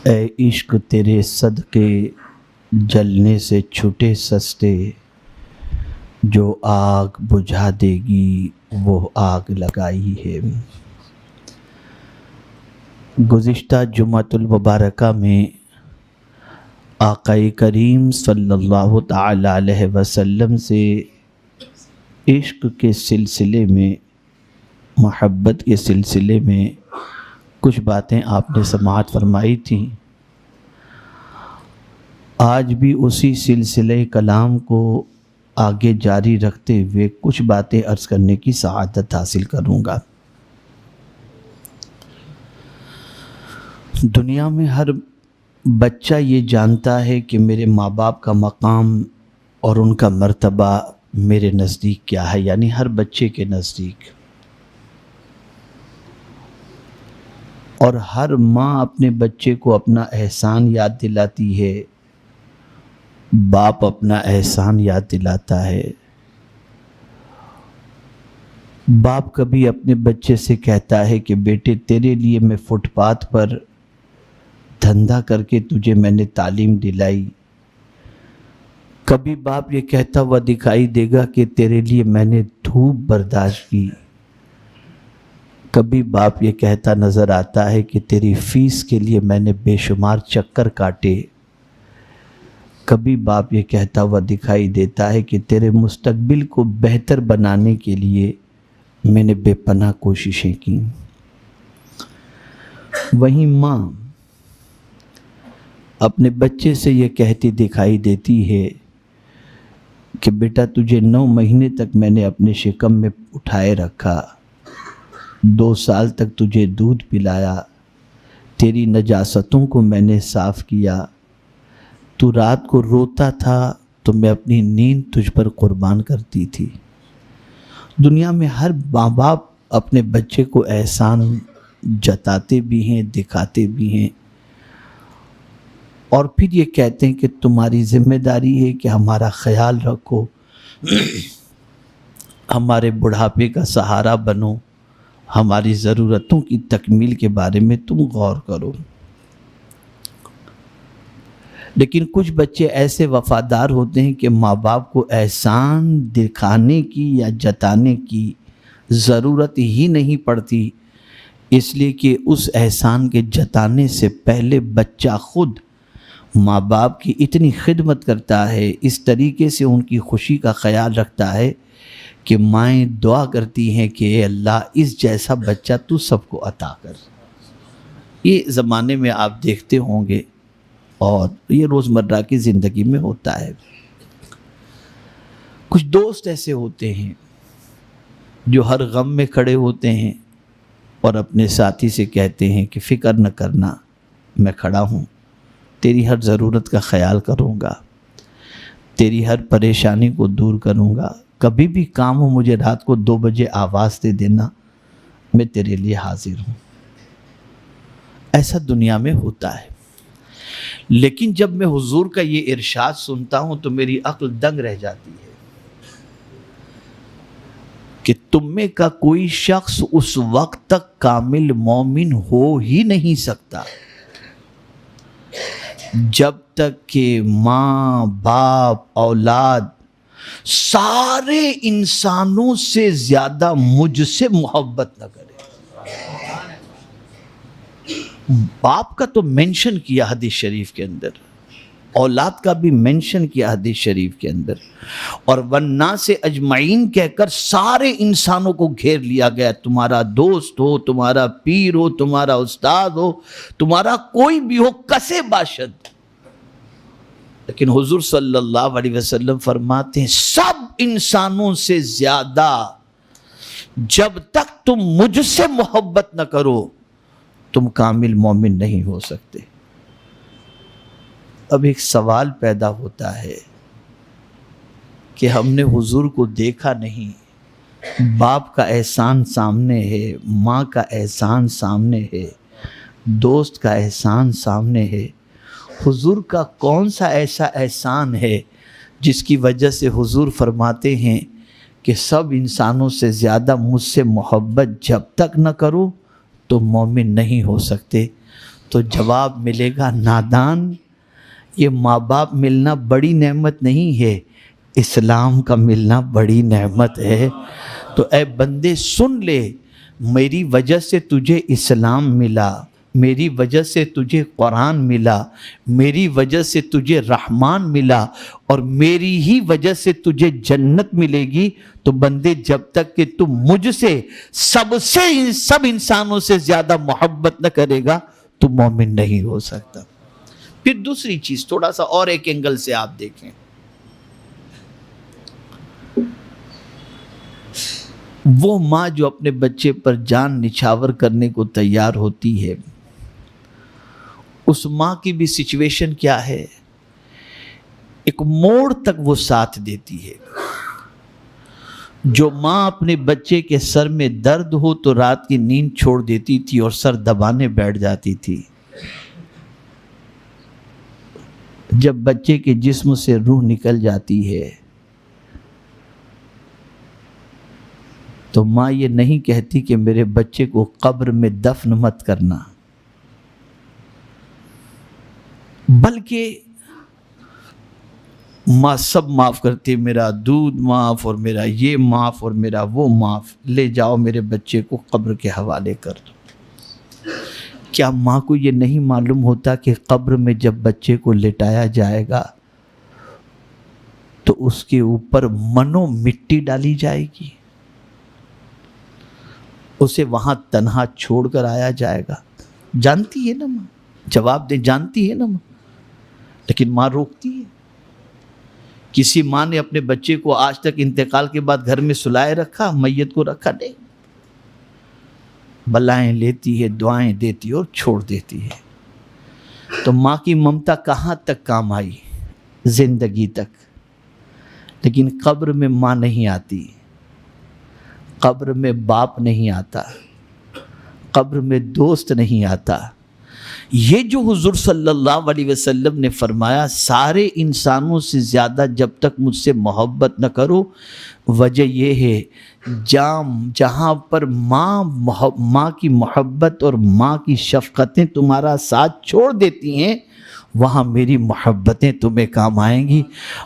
اے عشق تیرے صدقے جلنے سے چھٹے سستے، جو آگ بجھا دے گی وہ آگ لگائی ہے۔ گزشتہ جمعۃ المبارکہ میں آقا کریم صلی اللہ تعالی علیہ وسلم سے عشق کے سلسلے میں، محبت کے سلسلے میں کچھ باتیں آپ نے سماعت فرمائی تھیں۔ آج بھی اسی سلسلہ کلام کو آگے جاری رکھتے ہوئے کچھ باتیں عرض کرنے کی سعادت حاصل کروں گا۔ دنیا میں ہر بچہ یہ جانتا ہے کہ میرے ماں باپ کا مقام اور ان کا مرتبہ میرے نزدیک کیا ہے، یعنی ہر بچے کے نزدیک۔ اور ہر ماں اپنے بچے کو اپنا احسان یاد دلاتی ہے، باپ اپنا احسان یاد دلاتا ہے۔ باپ کبھی اپنے بچے سے کہتا ہے کہ بیٹے تیرے لیے میں فٹ پاتھ پر دھندا کر کے تجھے میں نے تعلیم دلائی۔ کبھی باپ یہ کہتا ہوا دکھائی دے گا کہ تیرے لیے میں نے دھوپ برداشت کی۔ کبھی باپ یہ کہتا نظر آتا ہے کہ تیری فیس کے لیے میں نے بے شمار چکر کاٹے۔ کبھی باپ یہ کہتا ہوا دکھائی دیتا ہے کہ تیرے مستقبل کو بہتر بنانے کے لیے میں نے بے پناہ کوششیں کی۔ وہیں ماں اپنے بچے سے یہ کہتی دکھائی دیتی ہے کہ بیٹا تجھے 9 مہینے تک میں نے اپنے شکم میں اٹھائے رکھا، 2 سال تک تجھے دودھ پلایا، تیری نجاستوں کو میں نے صاف کیا، تو رات کو روتا تھا تو میں اپنی نیند تجھ پر قربان کرتی تھی۔ دنیا میں ہر ماں باپ اپنے بچے کو احسان جتاتے بھی ہیں، دکھاتے بھی ہیں، اور پھر یہ کہتے ہیں کہ تمہاری ذمہ داری ہے کہ ہمارا خیال رکھو، ہمارے بڑھاپے کا سہارا بنو، ہماری ضرورتوں کی تکمیل کے بارے میں تم غور کرو۔ لیکن کچھ بچے ایسے وفادار ہوتے ہیں کہ ماں باپ کو احسان دکھانے کی یا جتانے کی ضرورت ہی نہیں پڑتی، اس لیے کہ اس احسان کے جتانے سے پہلے بچہ خود ماں باپ کی اتنی خدمت کرتا ہے، اس طریقے سے ان کی خوشی کا خیال رکھتا ہے کہ مائیں دعا کرتی ہیں کہ اے اللہ اس جیسا بچہ تو سب کو عطا کر۔ یہ زمانے میں آپ دیکھتے ہوں گے اور یہ روزمرہ کی زندگی میں ہوتا ہے۔ کچھ دوست ایسے ہوتے ہیں جو ہر غم میں کھڑے ہوتے ہیں اور اپنے ساتھی سے کہتے ہیں کہ فکر نہ کرنا، میں کھڑا ہوں، تیری ہر ضرورت کا خیال کروں گا، تیری ہر پریشانی کو دور کروں گا، کبھی بھی کام ہو مجھے رات کو 2 بجے آواز دے دینا، میں تیرے لیے حاضر ہوں۔ ایسا دنیا میں ہوتا ہے۔ لیکن جب میں حضور کا یہ ارشاد سنتا ہوں تو میری عقل دنگ رہ جاتی ہے کہ تم میں کا کوئی شخص اس وقت تک کامل مومن ہو ہی نہیں سکتا جب تک کہ ماں باپ اولاد سارے انسانوں سے زیادہ مجھ سے محبت نہ کرے۔ باپ کا تو منشن کیا حدیث شریف کے اندر، اولاد کا بھی منشن کیا حدیث شریف کے اندر، اور والناس اجمعین کہہ کر سارے انسانوں کو گھیر لیا گیا۔ تمہارا دوست ہو، تمہارا پیر ہو، تمہارا استاد ہو، تمہارا کوئی بھی ہو، کسے باشد۔ لیکن حضور صلی اللہ علیہ وسلم فرماتے ہیں سب انسانوں سے زیادہ جب تک تم مجھ سے محبت نہ کرو تم کامل مومن نہیں ہو سکتے۔ اب ایک سوال پیدا ہوتا ہے کہ ہم نے حضور کو دیکھا نہیں، باپ کا احسان سامنے ہے، ماں کا احسان سامنے ہے، دوست کا احسان سامنے ہے، حضور کا کون سا ایسا احسان ہے جس کی وجہ سے حضور فرماتے ہیں کہ سب انسانوں سے زیادہ مجھ سے محبت جب تک نہ کرو تو مومن نہیں ہو سکتے۔ تو جواب ملے گا نادان، یہ ماں باپ ملنا بڑی نعمت نہیں ہے، اسلام کا ملنا بڑی نعمت ہے۔ تو اے بندے سن لے، میری وجہ سے تجھے اسلام ملا، میری وجہ سے تجھے قرآن ملا، میری وجہ سے تجھے رحمان ملا، اور میری ہی وجہ سے تجھے جنت ملے گی۔ تو بندے جب تک کہ تم مجھ سے سب انسانوں سے زیادہ محبت نہ کرے گا تو مومن نہیں ہو سکتا۔ پھر دوسری چیز تھوڑا سا اور ایک اینگل سے آپ دیکھیں، وہ ماں جو اپنے بچے پر جان نچھاور کرنے کو تیار ہوتی ہے، اس ماں کی بھی سچویشن کیا ہے؟ ایک موڑ تک وہ ساتھ دیتی ہے۔ جو ماں اپنے بچے کے سر میں درد ہو تو رات کی نیند چھوڑ دیتی تھی اور سر دبانے بیٹھ جاتی تھی، جب بچے کے جسم سے روح نکل جاتی ہے تو ماں یہ نہیں کہتی کہ میرے بچے کو قبر میں دفن مت کرنا، بلکہ ماں سب معاف کرتی، میرا دودھ معاف اور میرا یہ معاف اور میرا وہ معاف، لے جاؤ میرے بچے کو قبر کے حوالے کر دو۔ کیا ماں کو یہ نہیں معلوم ہوتا کہ قبر میں جب بچے کو لٹایا جائے گا تو اس کے اوپر منو مٹی ڈالی جائے گی، اسے وہاں تنہا چھوڑ کر آیا جائے گا؟ جانتی ہے نا ماں، جواب دے، جانتی ہے نا ماں، لیکن ماں روکتی ہے۔ کسی ماں نے اپنے بچے کو آج تک انتقال کے بعد گھر میں سلائے رکھا، میت کو رکھا نہیں، بلائیں لیتی ہے، دعائیں دیتی ہے اور چھوڑ دیتی ہے۔ تو ماں کی ممتا کہاں تک کام آئی؟ زندگی تک، لیکن قبر میں ماں نہیں آتی، قبر میں باپ نہیں آتا، قبر میں دوست نہیں آتا۔ یہ جو حضور صلی اللہ علیہ وسلم نے فرمایا سارے انسانوں سے زیادہ جب تک مجھ سے محبت نہ کرو، وجہ یہ ہے جہاں پر ماں کی محبت اور ماں کی شفقتیں تمہارا ساتھ چھوڑ دیتی ہیں، وہاں میری محبتیں تمہیں کام آئیں گی۔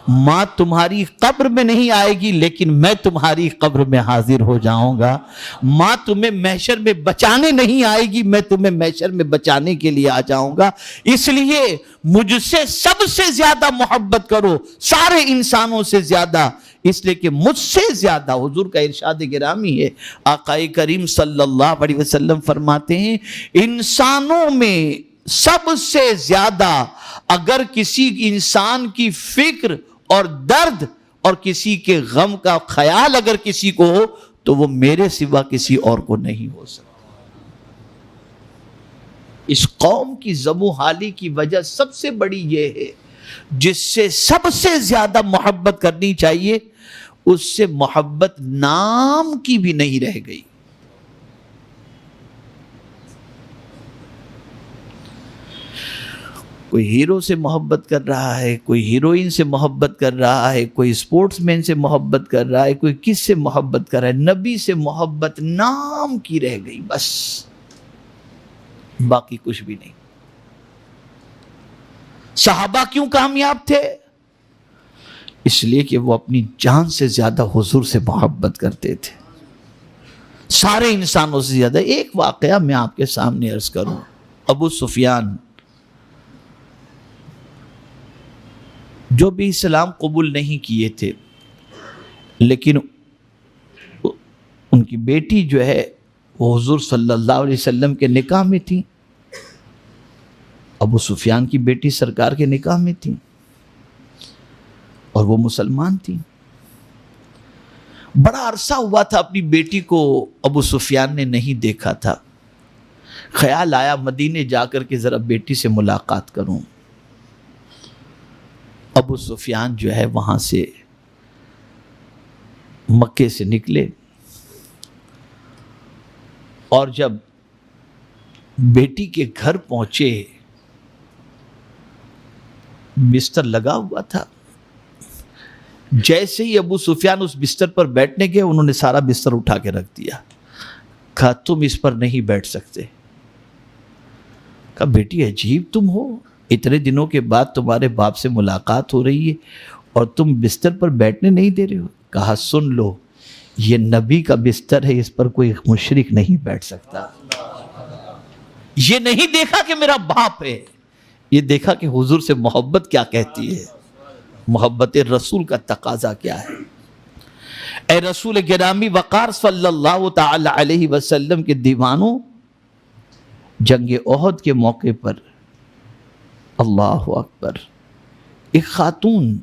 ماں تمہاری قبر میں نہیں آئے گی، لیکن میں تمہاری قبر میں حاضر ہو جاؤں گا۔ ماں تمہیں محشر میں بچانے نہیں آئے گی، میں تمہیں محشر میں بچانے کے لیے آ جاؤں گا۔ اس لیے مجھ سے سب سے زیادہ محبت کرو، سارے انسانوں سے زیادہ، اس لیے کہ مجھ سے زیادہ، حضور کا ارشاد گرامی ہے، آقا کریم صلی اللہ علیہ وسلم فرماتے ہیں انسانوں میں سب سے زیادہ اگر کسی انسان کی فکر اور درد اور کسی کے غم کا خیال اگر کسی کو ہو تو وہ میرے سوا کسی اور کو نہیں ہو سکتا۔ اس قوم کی زبوں حالی کی وجہ سب سے بڑی یہ ہے، جس سے سب سے زیادہ محبت کرنی چاہیے اس سے محبت نام کی بھی نہیں رہ گئی۔ کوئی ہیرو سے محبت کر رہا ہے، کوئی ہیروئن سے محبت کر رہا ہے، کوئی اسپورٹس مین سے محبت کر رہا ہے، کوئی کس سے محبت کر رہا ہے، نبی سے محبت نام کی رہ گئی، بس باقی کچھ بھی نہیں۔ صحابہ کیوں کامیاب تھے؟ اس لیے کہ وہ اپنی جان سے زیادہ حضور سے محبت کرتے تھے، سارے انسانوں سے زیادہ۔ ایک واقعہ میں آپ کے سامنے عرض کروں، ابو سفیان جو بھی اسلام قبول نہیں کیے تھے، لیکن ان کی بیٹی جو ہے وہ حضور صلی اللہ علیہ وسلم کے نکاح میں تھی، ابو سفیان کی بیٹی سرکار کے نکاح میں تھی اور وہ مسلمان تھی۔ بڑا عرصہ ہوا تھا اپنی بیٹی کو ابو سفیان نے نہیں دیکھا تھا، خیال آیا مدینے جا کر کے ذرا بیٹی سے ملاقات کروں۔ ابو سفیان جو ہے وہاں سے مکے سے نکلے اور جب بیٹی کے گھر پہنچے بستر لگا ہوا تھا، جیسے ہی ابو سفیان اس بستر پر بیٹھنے گئے انہوں نے سارا بستر اٹھا کے رکھ دیا، کہا تم اس پر نہیں بیٹھ سکتے۔ کہا بیٹی عجیب تم ہو، اتنے دنوں کے بعد تمہارے باپ سے ملاقات ہو رہی ہے اور تم بستر پر بیٹھنے نہیں دے رہے ہو؟ کہا سن لو، یہ نبی کا بستر ہے، اس پر کوئی مشرک نہیں بیٹھ سکتا۔ یہ نہیں دیکھا کہ میرا باپ ہے، یہ دیکھا کہ حضور سے محبت کیا کہتی ہے، محبت رسول کا تقاضا کیا ہے۔ اے رسول گرامی وقار صلی اللہ تعالی علیہ وسلم کے دیوانوں، جنگ احد کے موقع پر اللہ اکبر ایک خاتون،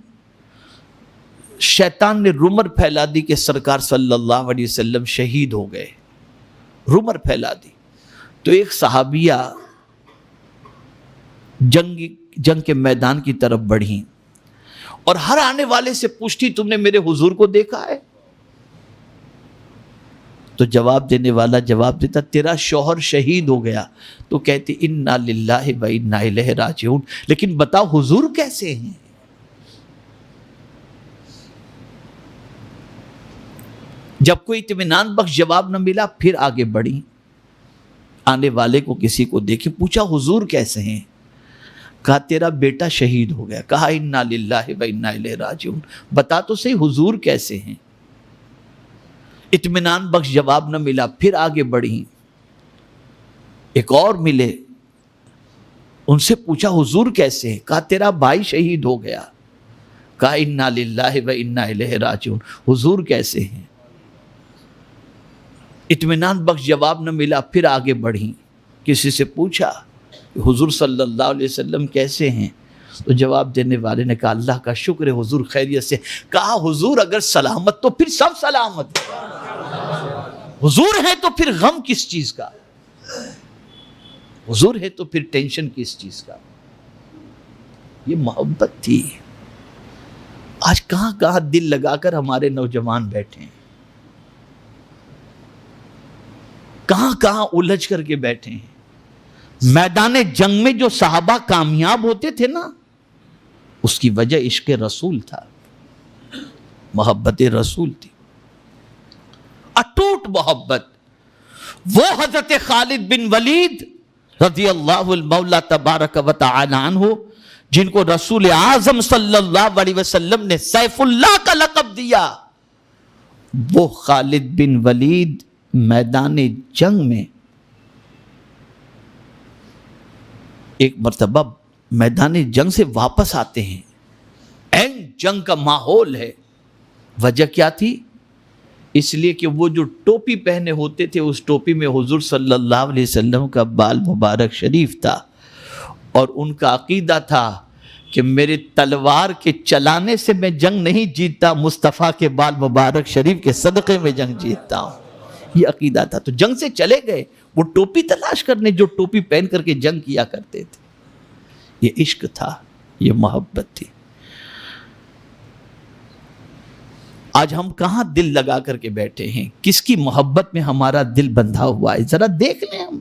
شیطان نے رمر پھیلا دی کہ سرکار صلی اللہ علیہ وسلم شہید ہو گئے، رمر پھیلا دی۔ تو ایک صحابیہ جنگ کے میدان کی طرف بڑھی اور ہر آنے والے سے پوچھتی تم نے میرے حضور کو دیکھا ہے؟ تو جواب دینے والا جواب دیتا تیرا شوہر شہید ہو گیا۔ تو کہتی انا للہ و انا الیہ راجعون، لیکن بتاؤ حضور کیسے ہیں؟ جب کوئی اطمینان بخش جواب نہ ملا پھر آگے بڑھی، آنے والے کو کسی کو دیکھے پوچھا حضور کیسے ہیں؟ کہا تیرا بیٹا شہید ہو گیا۔ کہا انا للہ و انا الیہ راجعون، بتا تو صحیح حضور کیسے ہیں؟ اطمینان بخش جواب نہ ملا پھر آگے بڑھی، ایک اور ملے، ان سے پوچھا حضور کیسے ہیں؟ کہا تیرا بھائی شہید ہو گیا۔ کہا انا للہ و انا الیہ راجعون، حضور کیسے ہیں؟ اطمینان بخش جواب نہ ملا پھر آگے بڑھی، کسی سے پوچھا حضور صلی اللہ علیہ وسلم کیسے ہیں؟ تو جواب دینے والے نے کہا اللہ کا شکر ہے حضور خیریت سے۔ کہا حضور اگر سلامت تو پھر سب سلامت، حضور ہے تو پھر غم کس چیز کا، حضور ہے تو پھر ٹینشن کس چیز کا؟ یہ محبت تھی۔ آج کہاں کہاں دل لگا کر ہمارے نوجوان بیٹھے ہیں، کہاں کہاں الجھ کر کے بیٹھے ہیں۔ میدان جنگ میں جو صحابہ کامیاب ہوتے تھے نا، اس کی وجہ عشق رسول تھا، محبت رسول تھی، اٹوٹ محبت۔ وہ حضرت خالد بن ولید رضی اللہ المولا تبارک و تعالی عنہ، جن کو رسول اعظم صلی اللہ علیہ وسلم نے سیف اللہ کا لقب دیا، وہ خالد بن ولید میدان جنگ میں ایک مرتبہ میدان جنگ سے واپس آتے ہیں، این جنگ کا ماحول ہے۔ وجہ کیا تھی؟ اس لیے کہ وہ جو ٹوپی پہنے ہوتے تھے اس ٹوپی میں حضور صلی اللہ علیہ وسلم کا بال مبارک شریف تھا، اور ان کا عقیدہ تھا کہ میرے تلوار کے چلانے سے میں جنگ نہیں جیتتا، مصطفیٰ کے بال مبارک شریف کے صدقے میں جنگ جیتتا ہوں، یہ عقیدہ تھا۔ تو جنگ سے چلے گئے وہ ٹوپی تلاش کرنے جو ٹوپی پہن کر کے جنگ کیا کرتے تھے۔ یہ عشق تھا، یہ محبت تھی۔ آج ہم کہاں دل لگا کر کے بیٹھے ہیں؟ کس کی محبت میں ہمارا دل بندھا ہوا ہے؟ ذرا دیکھ لیں ہم۔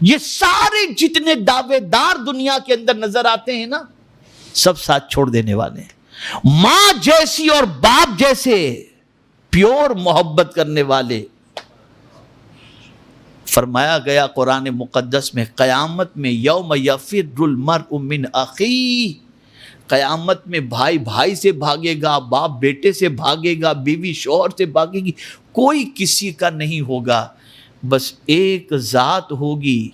یہ سارے جتنے دعوے دار دنیا کے اندر نظر آتے ہیں نا، سب ساتھ چھوڑ دینے والے ہیں۔ ماں جیسی اور باپ جیسے پیور محبت کرنے والے، فرمایا گیا قرآن مقدس میں قیامت میں یوم یفر المرء من اخیہ، قیامت میں بھائی بھائی سے بھاگے گا، باپ بیٹے سے بھاگے گا، بیوی شوہر سے بھاگے گی، کوئی کسی کا نہیں ہوگا، بس ایک ذات ہوگی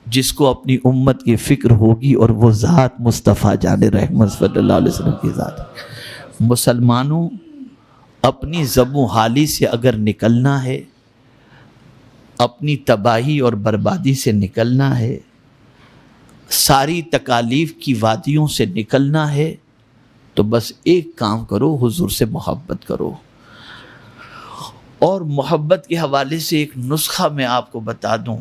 جس کو اپنی امت کی فکر ہوگی، اور وہ ذات مصطفیٰ جان رحمت صلی اللہ علیہ وسلم کی ذات۔ مسلمانوں، اپنی زب و حالی سے اگر نکلنا ہے، اپنی تباہی اور بربادی سے نکلنا ہے، ساری تکالیف کی وادیوں سے نکلنا ہے، تو بس ایک کام کرو، حضور سے محبت کرو۔ اور محبت کے حوالے سے ایک نسخہ میں آپ کو بتا دوں،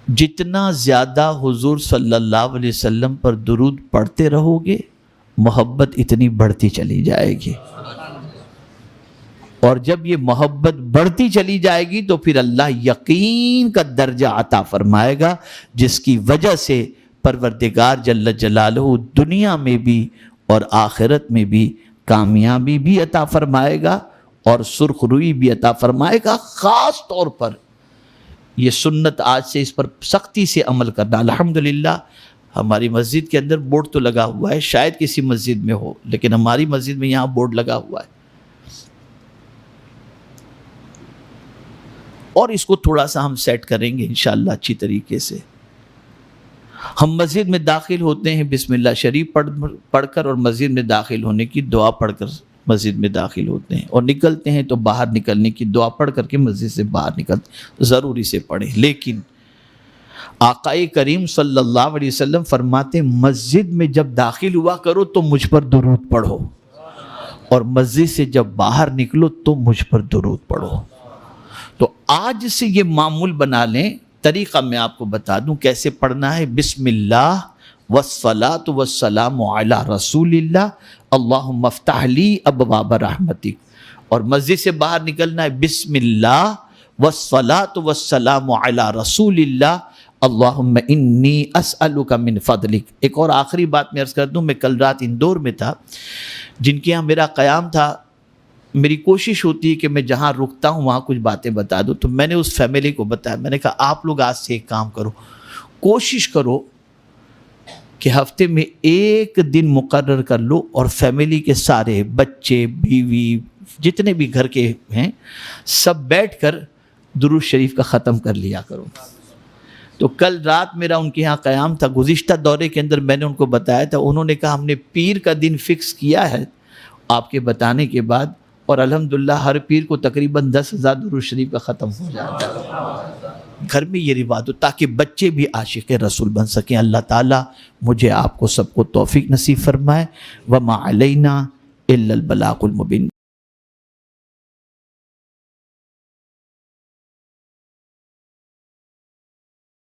جتنا زیادہ حضور صلی اللہ علیہ وسلم پر درود پڑھتے رہو گے، محبت اتنی بڑھتی چلی جائے گی، اور جب یہ محبت بڑھتی چلی جائے گی تو پھر اللہ یقین کا درجہ عطا فرمائے گا، جس کی وجہ سے پروردگار جل جلالہ دنیا میں بھی اور آخرت میں بھی کامیابی بھی عطا فرمائے گا اور سرخ روئی بھی عطا فرمائے گا۔ خاص طور پر یہ سنت آج سے اس پر سختی سے عمل کرنا. الحمدللہ ہماری مسجد کے اندر بورڈ تو لگا ہوا ہے، شاید کسی مسجد میں ہو، لیکن ہماری مسجد میں یہاں بورڈ لگا ہوا ہے. اور اس کو تھوڑا سا ہم سیٹ کریں گے انشاءاللہ اچھی طریقے سے. ہم مسجد میں داخل ہوتے ہیں بسم اللہ شریف پڑھ کر، اور مسجد میں داخل ہونے کی دعا پڑھ کر مسجد میں داخل ہوتے ہیں، اور نکلتے ہیں تو باہر نکلنے کی دعا پڑھ کر کے مسجد سے باہر نکلتے ہیں. ضروری سے پڑھیں. لیکن آقائے کریم صلی اللہ علیہ وسلم فرماتے ہیں مسجد میں جب داخل ہوا کرو تو مجھ پر درود پڑھو، اور مسجد سے جب باہر نکلو تو مجھ پر درود پڑھو. تو آج سے یہ معمول بنا لیں. طریقہ میں آپ کو بتا دوں کیسے پڑھنا ہے. بسم اللہ والصلاۃ والسلام علی رسول اللہ اللہم افتح لی ابواب رحمتک. اور مسجد سے باہر نکلنا ہے بسم اللہ والصلاۃ والسلام علی رسول اللہ اللہم انی اسألک من فضلک. ایک اور آخری بات میں عرض کر دوں، میں کل رات اندور میں تھا، جن کے یہاں میرا قیام تھا. میری کوشش ہوتی ہے کہ میں جہاں رکتا ہوں وہاں کچھ باتیں بتا دوں. تو میں نے اس فیملی کو بتایا، میں نے کہا آپ لوگ آج سے ایک کام کرو، کوشش کرو کہ ہفتے میں ایک دن مقرر کر لو اور فیملی کے سارے بچے بیوی جتنے بھی گھر کے ہیں سب بیٹھ کر درود شریف کا ختم کر لیا کرو. تو کل رات میرا ان کے یہاں قیام تھا. گزشتہ دورے کے اندر میں نے ان کو بتایا تھا، انہوں نے کہا ہم نے پیر کا دن فکس کیا ہے آپ کے بتانے کے بعد، اور الحمدللہ ہر پیر کو تقریباً 10,000 درود شریف کا ختم ہو جاتا ہے. گھر میں یہ رواج ہو تاکہ بچے بھی عاشق رسول بن سکیں. اللہ تعالیٰ مجھے آپ کو سب کو توفیق نصیب فرمائے. وما علینا الا البلاغ المبین.